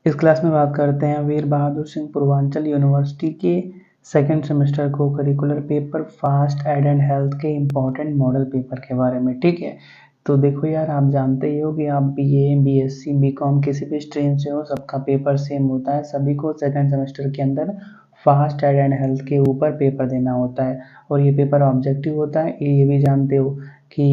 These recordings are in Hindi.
इस क्लास में बात करते हैं वीर बहादुर सिंह पूर्वांचल यूनिवर्सिटी के second semester co-curricular paper first aid and health के इम्पोर्टेंट मॉडल पेपर के बारे में। ठीक है, तो देखो यार, आप जानते ही हो कि आप बीए, बीएससी, बीकॉम किसी भी स्ट्रीम से हो, सबका पेपर सेम होता है। सभी को सेकेंड सेमेस्टर के अंदर फास्ट एड एंड हेल्थ के ऊपर पेपर देना होता है और ये पेपर ऑब्जेक्टिव होता है। ये भी जानते हो कि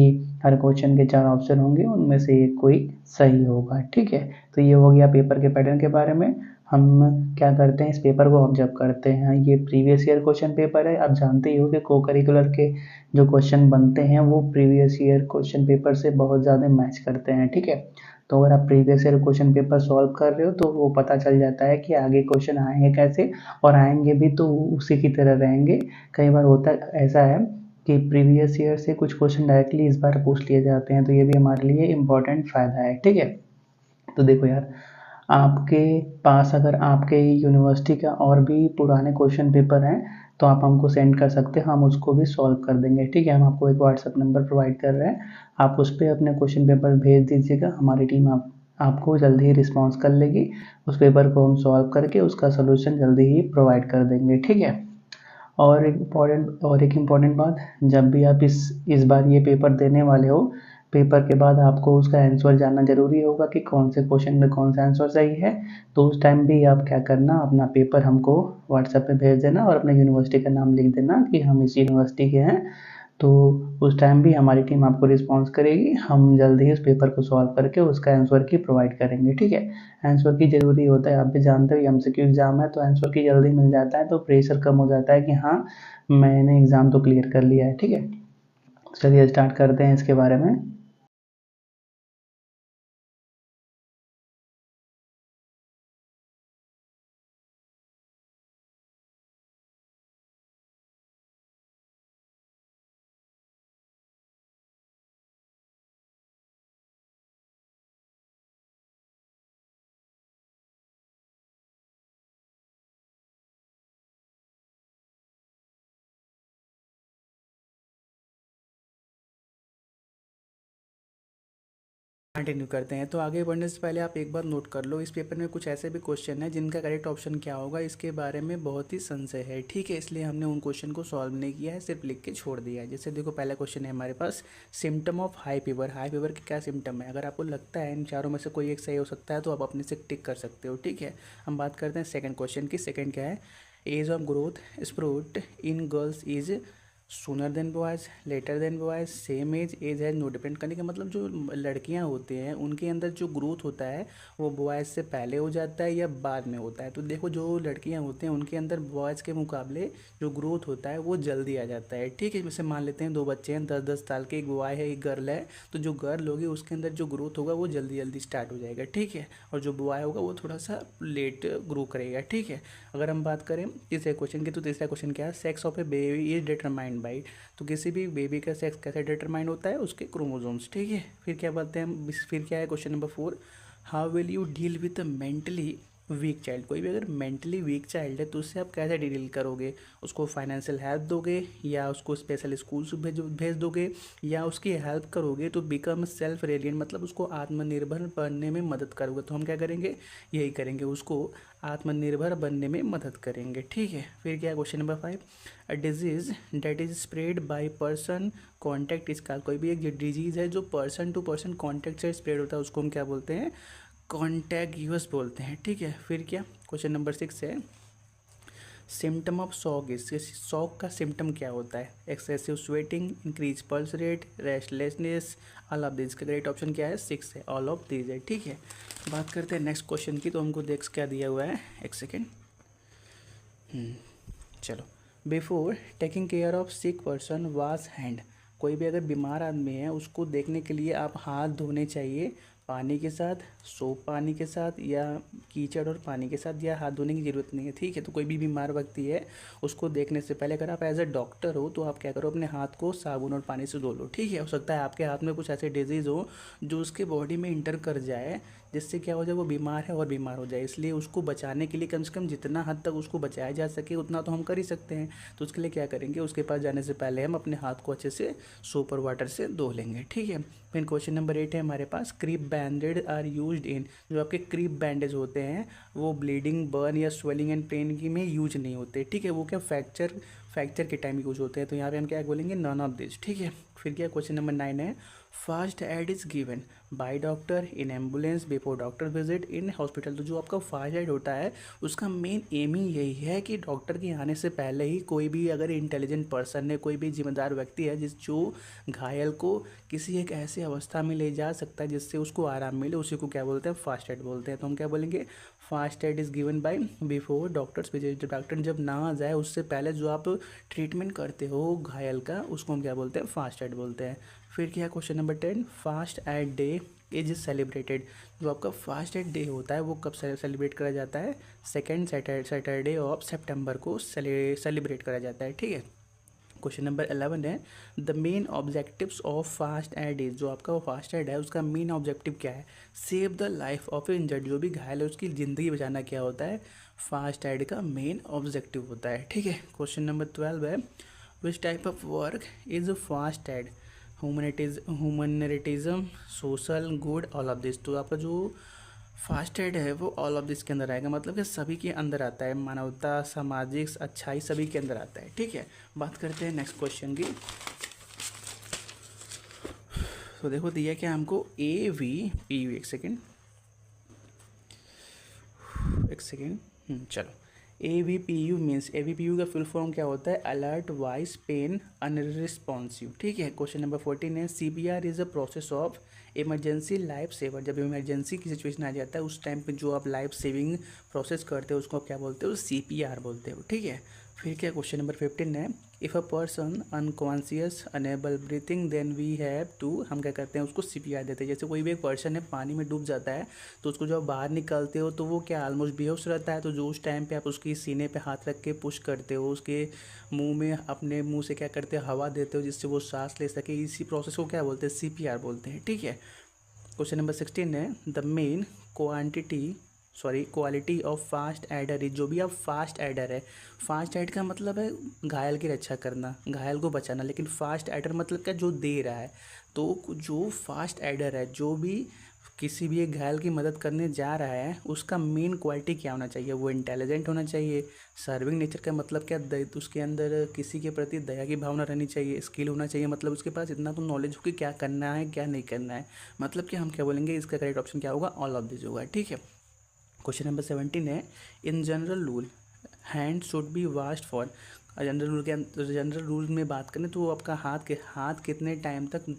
हर क्वेश्चन के 4 ऑप्शन होंगे, उनमें से एक कोई सही होगा। ठीक है, तो ये हो गया पेपर के पैटर्न के बारे में। हम क्या करते हैं, इस पेपर को ऑब्जर्व करते हैं। ये प्रीवियस ईयर क्वेश्चन पेपर है। आप जानते ही हो कि को करिकुलर के जो क्वेश्चन बनते हैं वो प्रीवियस ईयर क्वेश्चन पेपर से बहुत ज़्यादा मैच करते हैं। ठीक है, तो अगर आप previous year question paper solve कर रहे हो तो वो पता चल जाता है कि आगे क्वेश्चन आएंगे कैसे, और आएंगे भी तो उसी की तरह रहेंगे। कई बार होता ऐसा है कि प्रीवियस ईयर से कुछ क्वेश्चन डायरेक्टली इस बार पूछ लिए जाते हैं, तो ये भी हमारे लिए इम्पोर्टेंट फ़ायदा है। ठीक है, तो देखो यार, आपके पास अगर आपके यूनिवर्सिटी का और भी पुराने क्वेश्चन पेपर हैं तो आप हमको सेंड कर सकते हैं, हम उसको भी सॉल्व कर देंगे। ठीक है, हम आपको एक व्हाट्सएप नंबर प्रोवाइड कर रहे हैं, आप उस पर अपने क्वेश्चन पेपर भेज दीजिएगा। हमारी टीम आपको जल्दी ही रिस्पॉन्स कर लेगी। उस पेपर को हम सॉल्व करके उसका सोल्यूशन जल्दी ही प्रोवाइड कर देंगे। ठीक है, और एक इम्पॉर्टेंट बात, जब भी आप इस बार ये पेपर देने वाले हो, पेपर के बाद आपको उसका आंसर जानना ज़रूरी होगा कि कौन से क्वेश्चन में कौन सा आंसर सही है। तो उस टाइम भी आप क्या करना, अपना पेपर हमको व्हाट्सएप पे भेज देना और अपने यूनिवर्सिटी का नाम लिख देना कि हम इस यूनिवर्सिटी के हैं। तो उस टाइम भी हमारी टीम आपको रिस्पॉन्स करेगी। हम जल्दी ही उस पेपर को सॉल्व करके उसका आंसर की प्रोवाइड करेंगे। ठीक है, आंसर की ज़रूरी होता है, आप भी जानते हो एमसीक्यू एग्ज़ाम है तो आंसर की जल्दी मिल जाता है, तो प्रेशर कम हो जाता है कि हाँ, मैंने एग्ज़ाम तो क्लियर कर लिया है। ठीक है, चलिए स्टार्ट करते हैं इसके बारे में। कंटिन्यू करते हैं। तो आगे बढ़ने से पहले आप एक बार नोट कर लो, इस पेपर में कुछ ऐसे भी क्वेश्चन है जिनका करेक्ट ऑप्शन क्या होगा इसके बारे में बहुत ही संशय है। ठीक है, इसलिए हमने उन क्वेश्चन को सॉल्व नहीं किया है, सिर्फ लिख के छोड़ दिया है। जैसे देखो, पहला क्वेश्चन है हमारे पास, symptom of high fever. High fever के क्या सिम्टम है? अगर आपको लगता है इन चारों में से कोई एक सही हो सकता है तो आप अपने से टिक कर सकते हो। ठीक है, हम बात करते हैं सेकेंड क्वेश्चन की। सेकेंड क्या है? Age of growth sprout in girls is sooner than boys, later than boys, same age has no depend. करने का मतलब जो लड़कियां होती हैं उनके अंदर जो ग्रोथ होता है वो बॉयज़ से पहले हो जाता है या बाद में होता है। तो देखो, जो लड़कियां होती हैं उनके अंदर बॉयज़ के मुकाबले जो ग्रोथ होता है वो जल्दी आ जाता है। ठीक है, जैसे मान लेते हैं 2 बच्चे हैं 10-10 साल के, एक बॉय है एक गर्ल है, तो जो गर्ल होगी उसके अंदर जो ग्रोथ होगा वो जल्दी जल्दी स्टार्ट हो जाएगा। ठीक है, और जो बॉय होगा वो थोड़ा सा लेट ग्रो करेगा। ठीक है, अगर हम बात करें तीसरे क्वेश्चन की, तो तीसरा क्वेश्चन क्या है? Sex of A baby is determined by. तो किसी भी बेबी का सेक्स कैसे डिटरमाइंड होता है? उसके क्रोमोसोम्स। ठीक है, फिर क्या बोलते हैं हम, फिर क्या है question number 4, how will you deal with a mentally weak child. कोई भी अगर मेंटली वीक चाइल्ड है तो उससे आप कैसे डील करोगे? उसको फाइनेंशियल हेल्प दोगे या उसको स्पेशल स्कूल से भेज दोगे या उसकी हेल्प करोगे तो बिकम सेल्फ रेलियंट, मतलब उसको आत्मनिर्भर बनने में मदद करोगे। तो हम क्या करेंगे? यही करेंगे, उसको आत्मनिर्भर बनने में मदद करेंगे। ठीक है, फिर क्या है question number 5, a disease that is spread by person contact इसका। कोई भी एक डिजीज़ है जो पर्सन टू पर्सन कॉन्टैक्ट से स्प्रेड होता है उसको हम क्या बोलते हैं? कॉन्टैगियस बोलते हैं। ठीक है, फिर क्या क्वेश्चन नंबर 6 है, सिम्टम ऑफ शॉक। इसके शॉक का सिम्टम क्या होता है? Excessive sweating, increase pulse rate, restlessness, all of this. का करेक्ट ऑप्शन क्या है? 6 है, ऑल ऑफ दिस है। ठीक है, बात करते हैं नेक्स्ट क्वेश्चन की। तो हमको देख क्या दिया हुआ है, एक सेकेंड। चलो, before taking care of sick person wash hand. कोई भी अगर बीमार आदमी है उसको देखने के लिए आप हाथ धोने चाहिए पानी के साथ, सोप पानी के साथ, या कीचड़ और पानी के साथ, या हाथ धोने की ज़रूरत नहीं है। ठीक है, तो कोई भी बीमार व्यक्ति है उसको देखने से पहले अगर आप एज अ डॉक्टर हो तो आप क्या करो, अपने हाथ को साबुन और पानी से धो लो। ठीक है, हो सकता है आपके हाथ में कुछ ऐसे डिजीज़ हो जो उसके बॉडी में इंटर कर जाए, जिससे क्या हो जाए, वो बीमार है और बीमार हो जाए। इसलिए उसको बचाने के लिए कम से कम जितना हद तक उसको बचाया जा सके उतना तो हम कर ही सकते हैं। तो उसके लिए क्या करेंगे, उसके पास जाने से पहले हम अपने हाथ को अच्छे से सोप और वाटर से धो लेंगे। ठीक है, फिर क्वेश्चन नंबर 8 है हमारे पास, crepe back banded are used in, जो आपके क्रीप बैंडेज होते हैं वो ब्लीडिंग, बर्न या स्वेलिंग एंड पेन की में यूज नहीं होते, ठीक है, वो क्या फ्रैक्चर के टाइम यूज होते हैं। तो यहाँ पे हम क्या बोलेंगे, नन ऑफ दिस, ठीक है। फिर क्या क्वेश्चन नंबर 9 है, first aid is given by doctor in ambulance before doctor visit in hospital. तो जो आपका फास्ट एड होता है उसका मेन एम ही यही है कि डॉक्टर के आने से पहले ही कोई भी अगर इंटेलिजेंट पर्सन है, कोई भी जिम्मेदार व्यक्ति है जो घायल को किसी एक ऐसी अवस्था में ले जा सकता है जिससे उसको आराम मिले, उसी को क्या बोलते हैं, फास्ट एड बोलते हैं। तो हम क्या बोलेंगे, first aid is given by before doctors visit. Doctor जब ना आ जाए उससे पहले जो आप ट्रीटमेंट करते हो घायल का, उसको हम क्या बोलते हैं, फास्ट एड बोलते हैं। फिर क्या question number 10, first aid day is celebrated. जो आपका फास्ट एड डे होता है वो कब सेलिब्रेट करा जाता है, सेकेंड सैटरडे ऑफ सितंबर को सेलिब्रेट करा जाता है, ठीक है। क्वेश्चन नंबर 11 है, the main objectives of first aid is. जो आपका वो फास्ट एड है उसका मेन ऑब्जेक्टिव क्या है, save the life of injured, जो भी घायल है उसकी ज़िंदगी बचाना क्या होता है, फास्ट एड का मेन ऑब्जेक्टिव होता है, ठीक है। क्वेश्चन नंबर 12 है, which type of work is first aid, humanitarianism, social good, all of this. तो आपका जो फास्ट एड है वो ऑल ऑफ दिस के अंदर आएगा, मतलब कि सभी के अंदर आता है, मानवता, सामाजिक अच्छाई सभी के अंदर आता है, ठीक है। बात करते हैं नेक्स्ट क्वेश्चन की। तो देखो दिया क्या हमको, AVPU, एक सेकेंड, चलो। AVPU मीन्स, AVPU का फुल फॉर्म क्या होता है, अलर्ट वाइस पेन अनरिस्पॉन्सिव, ठीक है। क्वेश्चन नंबर 14 है, CPR is a process of emergency life saver. जब इमरजेंसी की सिचुएशन आ जाता है उस टाइम पे जो आप लाइफ सेविंग प्रोसेस करते हो उसको आप क्या बोलते हो, CPR बोलते हो, ठीक है। फिर क्या क्वेश्चन नंबर 15 है, if a person unconscious unable breathing then we have to, हम क्या करते हैं उसको CPR देते हैं। जैसे कोई भी एक पर्सन है पानी में डूब जाता है तो उसको जब बाहर निकलते हो तो वो क्या ऑलमोस्ट बेहोश रहता है, तो जो उस टाइम पे आप उसकी सीने पे हाथ रख के पुश करते हो, उसके मुंह में अपने मुंह से क्या करते हो, हवा देते हो जिससे वो सांस ले सके, इसी प्रोसेस को क्या बोलते हैं, CPR बोलते हैं, ठीक है। क्वेश्चन नंबर 16 है, the main quality of fast adder is. जो भी आप फास्ट एडर है, फास्ट एड का मतलब है घायल की रक्षा करना, घायल को बचाना, लेकिन फास्ट एडर मतलब क्या, जो दे रहा है। तो जो फास्ट एडर है, जो भी किसी भी एक घायल की मदद करने जा रहा है उसका मेन क्वालिटी क्या होना चाहिए, वो इंटेलिजेंट होना चाहिए, सर्विंग नेचर का मतलब क्या, उसके अंदर किसी के प्रति दया की भावना रहनी चाहिए, स्किल होना चाहिए, मतलब उसके पास इतना तो नॉलेज हो कि क्या करना है क्या नहीं करना है, मतलब कि हम क्या बोलेंगे, इसका करेक्ट ऑप्शन क्या होगा, ऑल ऑफ दिस होगा, ठीक है। क्वेश्चन नंबर 17 है, in general rule hand should be washed for. General rule में बात करें तो आपका हाथ कितने टाइम तक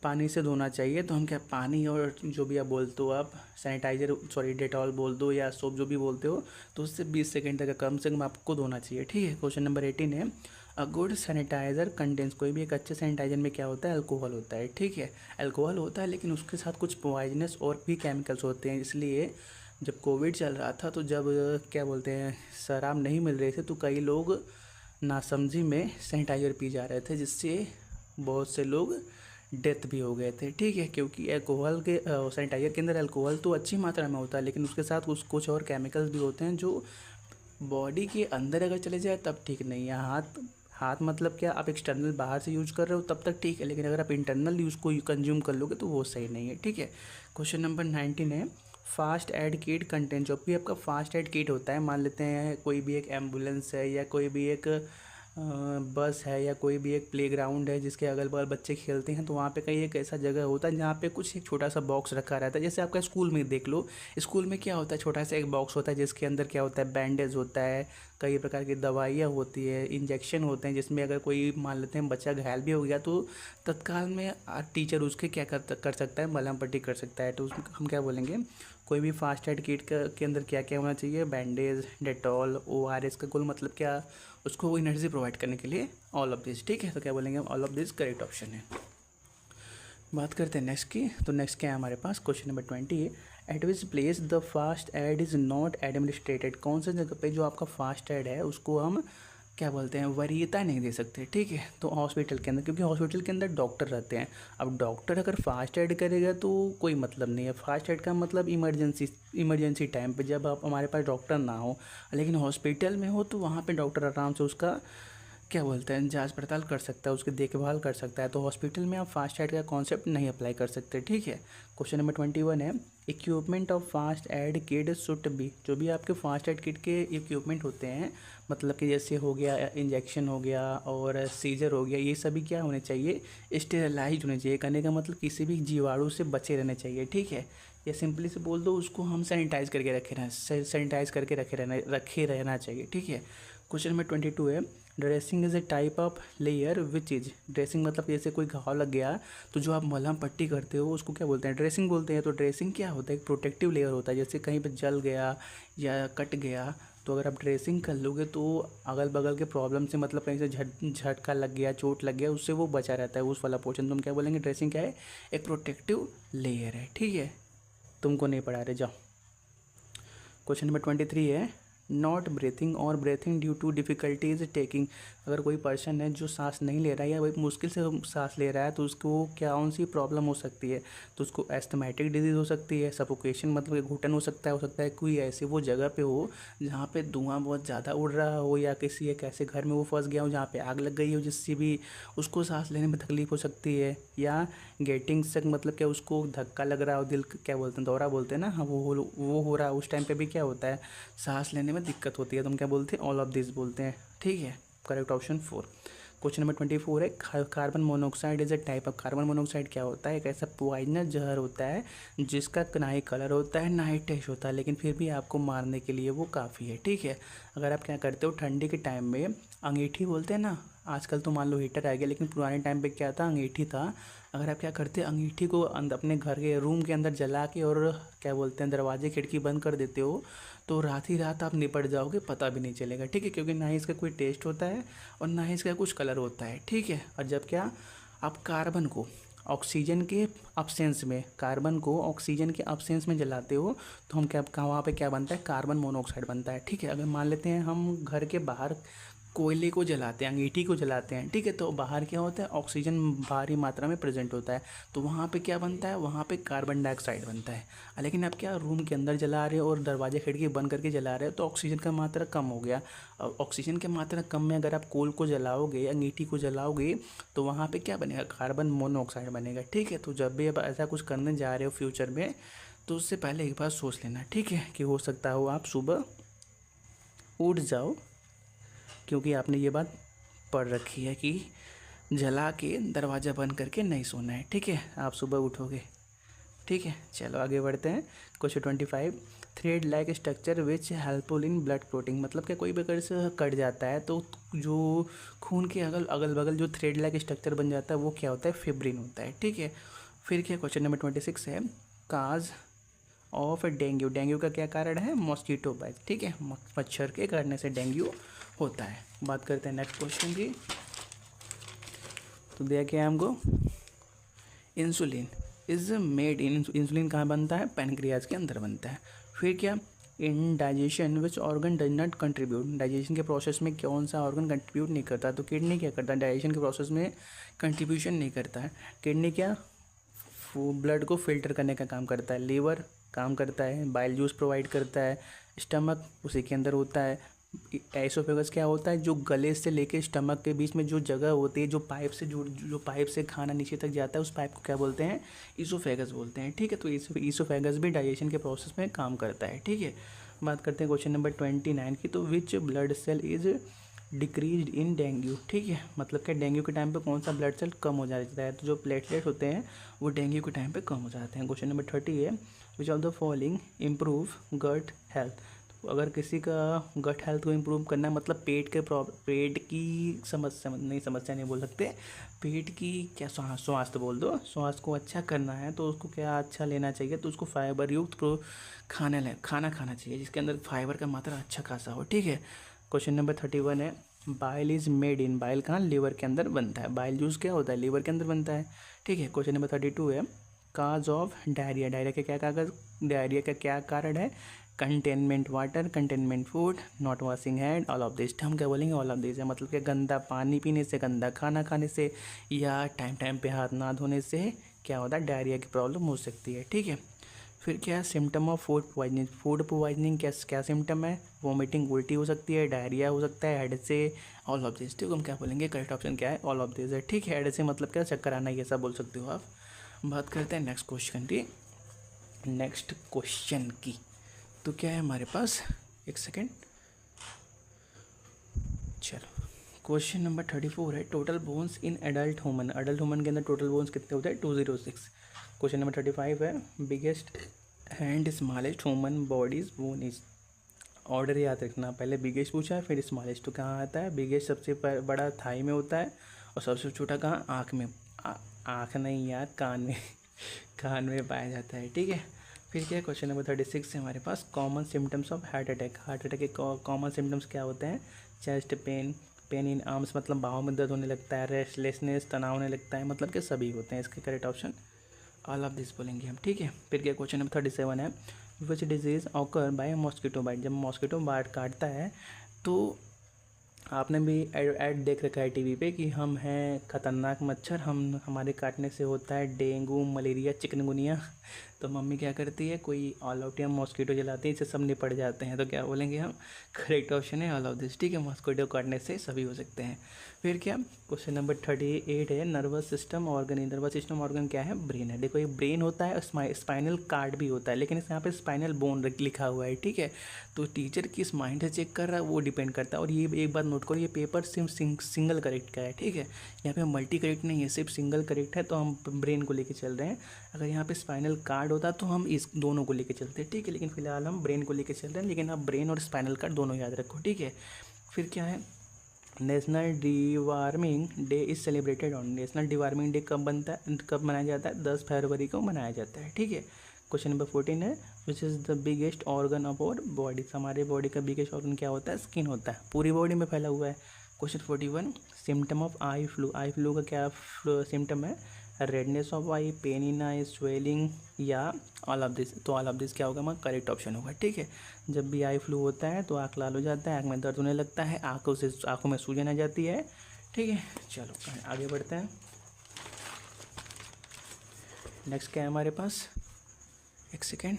पानी से धोना चाहिए। तो हम क्या, पानी और जो भी आप बोलते हो, आप सैनिटाइजर डेटॉल बोल दो या सोप जो भी बोलते हो, तो उससे 20 सेकेंड तक कम से कम आपको धोना चाहिए, ठीक है। क्वेश्चन नंबर 18 है, अ गुड सैनिटाइज़र कंटेंस। कोई भी एक अच्छे सैनिटाइजर में क्या होता है, अल्कोहल होता है, ठीक है। अल्कोहल होता है लेकिन उसके साथ कुछ पॉइजनस और भी केमिकल्स होते हैं, इसलिए जब कोविड चल रहा था तो जब क्या बोलते हैं शराब नहीं मिल रहे थे तो कई लोग नासमझी में सैनिटाइज़र पी जा रहे थे, जिससे बहुत से लोग डेथ भी हो गए थे, ठीक है। क्योंकि अल्कोहल के सैनिटाइज़र के अंदर अल्कोहल तो अच्छी मात्रा में होता है लेकिन उसके साथ कुछ और केमिकल्स भी होते हैं जो बॉडी के अंदर अगर चले जाए तब ठीक नहीं है। हाथ मतलब क्या, आप एक्सटर्नल बाहर से यूज़ कर रहे हो तब तक ठीक है, लेकिन अगर आप इंटरनल यूज़ को कंज्यूम कर लोगे तो वो सही नहीं है, ठीक है। क्वेश्चन नंबर 19 है, फास्ट एड किट कंटेंट। जो भी आपका फास्ट एड किट होता है, मान लेते हैं कोई भी एक एम्बुलेंस है या कोई भी एक बस है या कोई भी एक प्लेग्राउंड है जिसके अगल बगल बच्चे खेलते हैं, तो वहाँ पे कहीं एक ऐसा जगह होता है जहाँ पे कुछ एक छोटा सा बॉक्स रखा रहता है। जैसे आपका स्कूल में देख लो, स्कूल में क्या होता है, छोटा सा एक बॉक्स होता है जिसके अंदर क्या होता है, बैंडेज होता है, कई प्रकार की दवाइयाँ होती है, इंजेक्शन होते हैं, जिसमें अगर कोई मान लेते हैं बच्चा घायल भी हो गया तो तत्काल में टीचर उसके क्या कर सकता है, मलहम पट्टी कर सकता है। तो उसमें हम क्या बोलेंगे, कोई भी फास्ट एड किट के अंदर क्या क्या होना चाहिए, बैंडेज, डेटॉल, ORS का कुल मतलब क्या, उसको एनर्जी प्रोवाइड करने के लिए ऑल ऑफ दिस, ठीक है। तो क्या बोलेंगे, all of this correct option है। बात करते हैं नेक्स्ट की। तो नेक्स्ट क्या है हमारे पास, क्वेश्चन नंबर 20 है, at which place the first aid is not administered. कौन सा जगह पे जो आपका फास्ट एड है उसको हम क्या बोलते हैं, वरीयता नहीं दे सकते, ठीक है। तो हॉस्पिटल के अंदर, क्योंकि हॉस्पिटल के अंदर डॉक्टर रहते हैं। अब डॉक्टर अगर फास्ट एड करेगा तो कोई मतलब नहीं है। फास्ट एड का मतलब इमरजेंसी टाइम पे जब आप हमारे पास डॉक्टर ना हो, लेकिन हॉस्पिटल में हो तो वहाँ पे डॉक्टर आराम से उसका क्या बोलते हैं जांच पड़ताल कर सकता है, उसकी देखभाल कर सकता है। तो हॉस्पिटल में आप फास्ट एड का कॉन्सेप्ट नहीं अप्लाई कर सकते, ठीक है। क्वेश्चन नंबर 21 है, equipment of first aid kit should be. जो भी आपके फास्ट एड किट के इक्विपमेंट होते हैं, मतलब कि जैसे हो गया इंजेक्शन हो गया और सीजर हो गया, ये सभी क्या होने चाहिए, स्टेरलाइज होने चाहिए। करने का मतलब किसी भी जीवाणु से बचे रहने चाहिए, ठीक है। या सिंपली से बोल दो उसको हम सैनिटाइज करके सैनिटाइज करके रखे रहना चाहिए, ठीक है। क्वेश्चन नंबर 22 है, dressing is a type of layer which is. Dressing मतलब जैसे कोई घाव लग गया तो जो आप मलहम पट्टी करते हो उसको क्या बोलते हैं, ड्रेसिंग बोलते हैं। तो ड्रेसिंग क्या होता है, एक प्रोटेक्टिव लेयर होता है। जैसे कहीं पे जल गया या कट गया तो अगर आप ड्रेसिंग कर लोगे तो अगल बगल के प्रॉब्लम से, मतलब कहीं से झटका लग गया, चोट लग गया, उससे वो बचा रहता है, उस वाला पोर्शन। तुम क्या बोलेंगे, ड्रेसिंग क्या है, एक प्रोटेक्टिव लेयर है, ठीक है। तुमको नहीं पढ़ा रहे, जाओ। क्वेश्चन नंबर 23 है, नॉट ब्रीथिंग और breathing due to difficulties taking. अगर कोई पर्सन है जो सांस नहीं ले रहा है या वही मुश्किल से सांस ले रहा है तो उसको क्या कौन सी प्रॉब्लम हो सकती है। तो उसको एस्थमेटिक डिजीज़ हो सकती है, सफोकेशन मतलब कि घुटन हो सकता है कोई ऐसी वो जगह पे हो जहाँ पे धुआं बहुत ज़्यादा उड़ रहा हो, या किसी एक ऐसे घर में वो फंस गया हो जहाँ पे आग लग गई हो, जिससे भी उसको सांस लेने में तकलीफ हो सकती है। या गेटिंग सिक मतलब क्या उसको धक्का लग रहा हो, दिल क्या बोलते हैं, दौरा बोलते हैं ना, हाँ वो हो रहा है, उस टाइम पे भी क्या होता है, सांस लेने में दिक्कत होती है। तो हम क्या बोलते हैं, ऑल ऑफ दिस बोलते हैं, ठीक है। Correct option 4। क्वेश्चन नंबर 24 है, carbon monoxide is a type of. Carbon monoxide क्या होता है, एक ऐसा पॉइजनस जहर होता है जिसका ना ही कलर होता है ना ही टेस्ट होता है, लेकिन फिर भी आपको मारने के लिए वो काफ़ी है, ठीक है। अगर आप क्या करते हो ठंडी के टाइम में, अंगीठी बोलते हैं ना, आजकल तो मान लो हीटर आ गया, लेकिन पुराने टाइम पे क्या था, अंगीठी था। अगर आप क्या करते अंगीठी को अपने घर के रूम के अंदर जला के और क्या बोलते हैं दरवाजे खिड़की बंद कर देते हो, तो रात ही रात आप निपट जाओगे, पता भी नहीं चलेगा, ठीक है। क्योंकि ना ही इसका कोई टेस्ट होता है और ना ही इसका कुछ कलर होता है, ठीक है। और जब क्या आप कार्बन को ऑक्सीजन के अब्सेंस में, कार्बन को ऑक्सीजन के अब्सेंस में जलाते हो तो हम क्या वहाँ पे क्या बनता है, कार्बन मोनोऑक्साइड बनता है, ठीक है। अगर मान लेते हैं हम घर के बाहर कोयले को जलाते हैं, अंगीठी को जलाते हैं, ठीक है, तो बाहर क्या होता है, ऑक्सीजन भारी मात्रा में प्रेजेंट होता है, तो वहाँ पे क्या बनता है, वहाँ पे कार्बन डाइऑक्साइड बनता है। लेकिन आप क्या रूम के अंदर जला रहे हो और दरवाजे खिड़की बंद करके जला रहे हो तो ऑक्सीजन का मात्रा कम हो गया। और ऑक्सीजन की मात्रा कम में अगर आप कोल को जलाओगे, अंगीठी को जलाओगे, तो वहाँ पर क्या बनेगा, कार्बन मोनोऑक्साइड बनेगा, ठीक है। तो जब भी आप ऐसा कुछ करने जा रहे हो फ्यूचर में, तो उससे पहले एक बार सोच लेना, ठीक है, कि हो सकता हो आप सुबह उठ जाओ, क्योंकि आपने ये बात पढ़ रखी है कि जला के दरवाज़ा बंद करके नहीं सोना है, ठीक है, आप सुबह उठोगे, ठीक है। चलो आगे बढ़ते हैं। Question 25, thread like structure which helpful in blood clotting. मतलब क्या कोई भी अगर से कट जाता है तो जो खून के अगल बगल जो थ्रेड लाइक स्ट्रक्चर बन जाता है वो क्या होता है, फिब्रिन होता है, ठीक है। फिर क्या क्वेश्चन नंबर 26 है, काज ऑफ डेंगू। डेंगू का क्या कारण है, मॉस्किटो बाइट, ठीक है, मच्छर के काटने से डेंगू होता है। बात करते हैं नेक्स्ट क्वेश्चन की। तो दिया क्या है हमको, insulin is made in. Insulin कहाँ बनता है, पैनक्रियाज के अंदर बनता है। फिर क्या, in digestion which organ does not contribute. Digestion के प्रोसेस में कौन सा ऑर्गन कंट्रीब्यूट नहीं करता, तो किडनी क्या करता है, डाइजेशन के प्रोसेस में कंट्रीब्यूशन नहीं करता है। किडनी क्या, ब्लड को फिल्टर करने का काम करता है। लीवर काम करता है, बाइल जूस प्रोवाइड करता है। स्टमक उसी के अंदर होता है। एसोफेगस क्या होता है, जो गले से लेके स्टमक के बीच में जो जगह होती है, जो पाइप से खाना नीचे तक जाता है, उस पाइप को क्या बोलते हैं, ईसोफेगस बोलते हैं, ठीक है। तो ईसोफेगस भी डाइजेशन के प्रोसेस में काम करता है, ठीक है। बात करते हैं क्वेश्चन नंबर 29 की। तो which blood cell is decrease in dengue, ठीक है। मतलब क्या डेंगू के टाइम पे कौन सा ब्लड सेल कम हो जाता है, तो जो प्लेटलेट होते हैं वो डेंगू के टाइम पे कम हो जाते हैं। क्वेश्चन नंबर 30 है, which of the following improve gut health. तो अगर किसी का गट हेल्थ को इम्प्रूव करना है, मतलब पेट की समस्या नहीं बोल सकते, पेट की क्या स्वास्थ्य बोल दो, स्वास्थ्य को अच्छा करना है तो उसको क्या अच्छा लेना चाहिए, तो उसको फाइबर युक्त खाना खाना चाहिए जिसके अंदर फाइबर का मात्रा अच्छा खासा हो, ठीक है। क्वेश्चन नंबर 31 है, bile is made in. Bile कहाँ, लीवर के अंदर बनता है। बाइल जूस क्या होता है, लीवर के अंदर बनता है, ठीक है। क्वेश्चन नंबर 32 है, काज ऑफ डायरिया। डायरिया का क्या कारण है, containment water, containment food, not washing hand, all of this. हम क्या बोलेंगे, ऑल ऑफ दिस है। मतलब कि गंदा पानी पीने से, गंदा खाना खाने से, या टाइम टाइम पे हाथ ना धोने से क्या होता है, डायरिया की प्रॉब्लम हो सकती है, ठीक है। फिर क्या है symptom of food poisoning. Food poisoning क्या क्या सिम्टम है? वॉमिटिंग, उल्टी हो सकती है, डायरिया हो सकता है, हेड से, ऑल ऑफ दिस। ठीक है, हम क्या बोलेंगे? करेक्ट ऑप्शन क्या है? ऑल ऑफ दिस है। ठीक है, हेड से मतलब क्या? चक्कर आना, ये सब बोल सकते हो आप। बात करते हैं नेक्स्ट क्वेश्चन की। नेक्स्ट क्वेश्चन की तो क्या है हमारे पास, एक सेकेंड, चलो। क्वेश्चन नंबर 34 है, total bones in adult human. Adult human के अंदर टोटल बोन्स कितने होते हैं? 206। क्वेश्चन नंबर 35 है, biggest hand smallest human bodies bone is. Order याद रखना, पहले बिगेस्ट पूछा है फिर स्मॉलेस्ट। तो कहाँ आता है? बिगेस्ट सबसे बड़ा थाई में होता है, और सबसे छोटा कहाँ? आँख में। आँख नहीं यार, कान में कान में पाया जाता है। ठीक है, फिर क्या है क्वेश्चन नंबर 36 है हमारे पास, common symptoms of heart attack. Heart attack के कॉमन सिम्टम्स क्या होते हैं? Chest pain, pain in arms मतलब बाहों में दर्द होने लगता है, रेस्टलेसनेस, तनाव होने लगता है, मतलब कि सभी होते हैं। इसके correct option all of this बोलेंगे हम। ठीक है, फिर क्या क्वेश्चन नंबर 37 है, which disease occur by mosquito bite. जब मॉस्किटो बाइट काटता है तो आपने भी ऐड देख रखा है टीवी पे कि हम हैं खतरनाक मच्छर, हम हमारे काटने से होता है डेंगू, मलेरिया, चिकनगुनिया। तो मम्मी क्या करती है? कोई ऑल आउट या मॉस्किटो जलाती है, इससे सब निपट जाते हैं। तो क्या बोलेंगे हम? करेक्ट ऑप्शन है ऑल ऑफ दिस। ठीक है, मॉस्किटो काटने से सभी हो सकते हैं। फिर क्या क्वेश्चन नंबर 38 है, nervous system organ. Nervous system organ क्या है? ब्रेन है। देखो ये ब्रेन होता है, स्पाइनल कार्ड भी होता है, लेकिन इस यहाँ पे स्पाइनल बोन लिखा हुआ है। ठीक है, तो टीचर किस माइंड से चेक कर रहा है वो डिपेंड करता है। और ये एक बात नोट करो, ये पेपर सिर्फ सिंगल करेक्ट का है। ठीक है, यहाँ पे मल्टी करेक्ट नहीं है, सिर्फ सिंगल करेक्ट है, तो हम ब्रेन को लेके चल रहे हैं। अगर यहाँ पे स्पाइनल कार्ड होता तो हम इस दोनों को लेके चलते हैं। ठीक है, लेकिन फिलहाल हम ब्रेन को लेके चल रहे हैं, लेकिन आप ब्रेन और स्पाइनल कार्ड दोनों याद रखो। ठीक है, फिर क्या है, national deworming day is celebrated on. National deworming day कब बनता है, कब मनाया जाता है? 10 फरवरी को मनाया जाता है। ठीक है, क्वेश्चन नंबर 14 है, which is the biggest organ of our body. हमारे बॉडी का बिगेस्ट ऑर्गन क्या होता है? स्किन होता है, पूरी बॉडी में फैला हुआ है। Question 41, symptom of eye flu. Eye flu का क्या सिम्टम है? Redness of I, pain in I, swelling, या ऑल ऑफ दिस। तो ऑल ऑफ दिस क्या होगा? हमारा करेक्ट ऑप्शन होगा। ठीक है, जब भी आई फ्लू होता है तो आँख लाल हो जाता है, आँख में दर्द होने लगता है, आँखों में सूजन आ जाती है। ठीक है, चलो आगे बढ़ते हैं। नेक्स्ट क्या है हमारे पास, एक सेकेंड,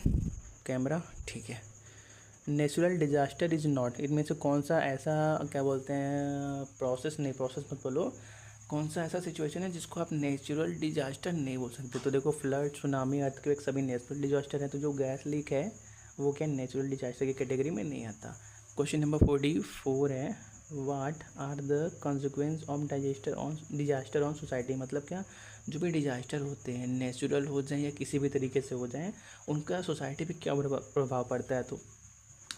कैमरा। ठीक है, नेचुरल डिजास्टर इज़ नॉट। इनमें से कौन सा ऐसा क्या बोलते हैं प्रोसेस, नहीं प्रोसेस मत बोलो, कौन सा ऐसा सिचुएशन है जिसको आप नेचुरल डिजास्टर नहीं बोल सकते? तो देखो, फ्लड, सुनामी, अर्थक्वेक सभी नेचुरल डिजास्टर है। तो जो गैस लीक है वो क्या नेचुरल डिजास्टर की कैटेगरी में नहीं आता। क्वेश्चन नंबर 44 है, what are the consequence of disaster on society. मतलब क्या, जो भी डिजास्टर होते हैं, नेचुरल हो जाए या किसी भी तरीके से हो जाए, उनका सोसाइटी पे क्या प्रभाव पड़ता है? तो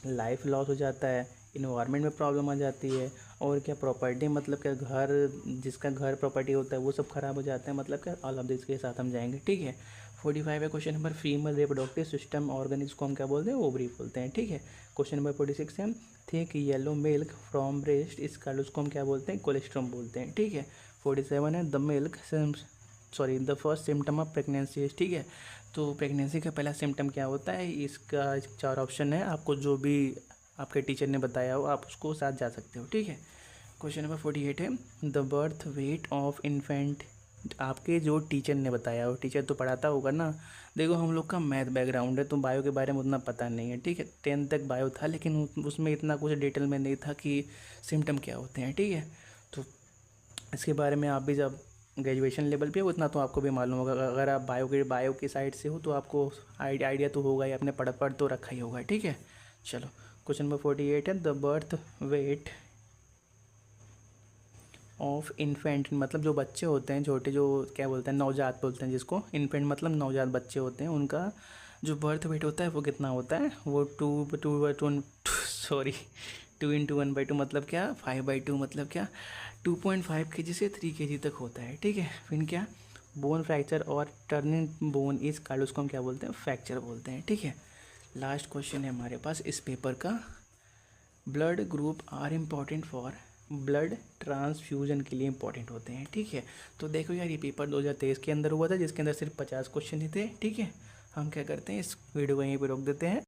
लाइफ लॉस हो जाता है, इन्वायरमेंट में प्रॉब्लम आ जाती है, और क्या प्रॉपर्टी, मतलब क्या घर, जिसका घर प्रॉपर्टी होता है वो सब खराब हो जाता है। मतलब क्या ऑल ऑफ दिस के साथ हम जाएंगे। ठीक है, 45 है question number, female reproductive system organ, इसको हम क्या बोलते हैं? ओवरी बोलते हैं। ठीक है, क्वेश्चन नंबर 46 है, thick yellow milk from breast इस कार्ड, उसको हम क्या बोलते हैं? कोलेस्ट्रॉम बोलते हैं। ठीक है, 47 है, the milk the first symptom of pregnancy. ठीक है, तो प्रेगनेंसी का पहला सिम्टम क्या होता है? इसका 4 ऑप्शन है, आपको जो भी आपके टीचर ने बताया हो आप उसको साथ जा सकते हो। ठीक है, क्वेश्चन नंबर 48 है, the birth weight of infant. आपके जो टीचर ने बताया हो, टीचर तो पढ़ाता होगा ना। देखो हम लोग का मैथ बैकग्राउंड है तो बायो के बारे में उतना पता नहीं है। ठीक है, 10th तक बायो था, लेकिन उसमें इतना कुछ डिटेल में नहीं था कि सिम्टम क्या होते हैं। ठीक है, तो इसके बारे में आप भी जब ग्रेजुएशन लेवल पे हो उतना तो आपको भी मालूम होगा। अगर आप बायो की साइड से हो तो आपको आइडिया तो होगा ही, आपने पढ़ तो रखा ही होगा। ठीक है, चलो क्वेश्चन नंबर 48 है, the birth weight of infant. मतलब जो बच्चे होते हैं छोटे, जो क्या बोलते हैं, नवजात बोलते हैं जिसको। इन्फेंट मतलब नवजात बच्चे होते हैं, उनका जो बर्थ वेट होता है वो कितना होता है? वो 2 into 1/2 मतलब क्या? 5/2 मतलब क्या? 2.5 kg से 3 kg तक होता है। ठीक है, फिर क्या, बोन फ्रैक्चर और टर्निंग बोन इस कार्ड, उसको हम क्या बोलते हैं? फ्रैक्चर बोलते हैं। ठीक है, लास्ट क्वेश्चन है हमारे पास इस पेपर का, blood group are important for. Blood transfusion के लिए इंपॉर्टेंट होते हैं। ठीक है, तो देखो यार, ये पेपर 2023 के अंदर हुआ था, जिसके अंदर सिर्फ 50 क्वेश्चन ही थे। ठीक है, हम क्या करते हैं, इस वीडियो को यहीं पर रोक देते हैं।